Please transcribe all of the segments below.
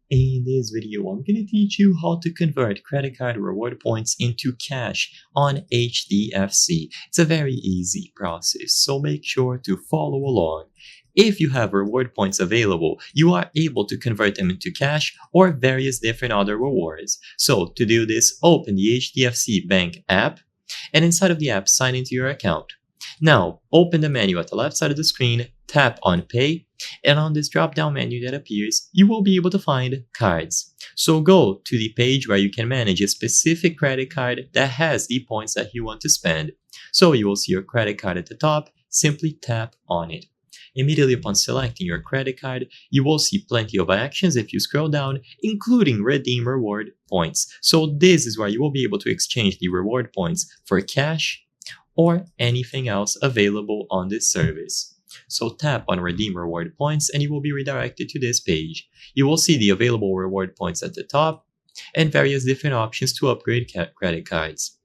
In this video, I'm going to teach you how to convert credit card reward points into cash on HDFC. It's a very easy process, so make sure to follow along. If you have reward points available, you are able to convert them into cash or various different other rewards. So to do this, open the HDFC Bank app, and inside of the app, sign into your account. Now, open the menu at the left side of the screen, tap on Pay, and on this drop-down menu that appears, you will be able to find Cards. So go to the page where you can manage a specific credit card that has the points that you want to spend. So you will see your credit card at the top, simply tap on it. Immediately upon selecting your credit card, you will see plenty of actions if you scroll down, including redeem reward points. So this is where you will be able to exchange the reward points for cash or anything else available on this service. So tap on redeem reward points and you will be redirected to this page. You will see the available reward points at the top and various different options to upgrade credit cards.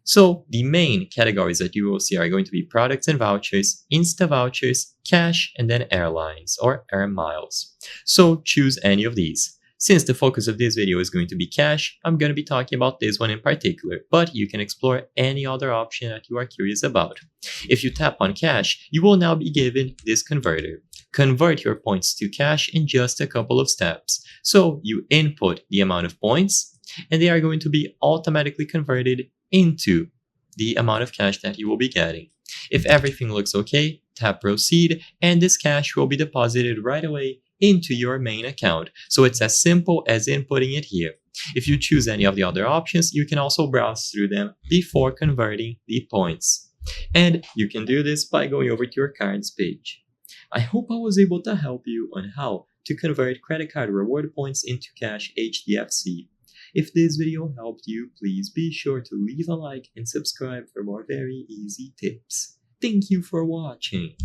So the main categories that you will see are going to be products and vouchers, Insta vouchers, cash, and then airlines or air miles. So choose any of these. Since the focus of this video is going to be cash, I'm going to be talking about this one in particular, but you can explore any other option that you are curious about. If you tap on cash, you will now be given this converter. Convert your points to cash in just a couple of steps. So you input the amount of points, and they are going to be automatically converted into the amount of cash that you will be getting. If everything looks okay, tap proceed, and this cash will be deposited right away into your main account. So it's as simple as inputting it here. If you choose any of the other options, you can also browse through them before converting the points. And you can do this by going over to your cards page. I hope I was able to help you on how to convert credit card reward points into cash HDFC. If this video helped you, please be sure to leave a like and subscribe for more very easy tips. Thank you for watching.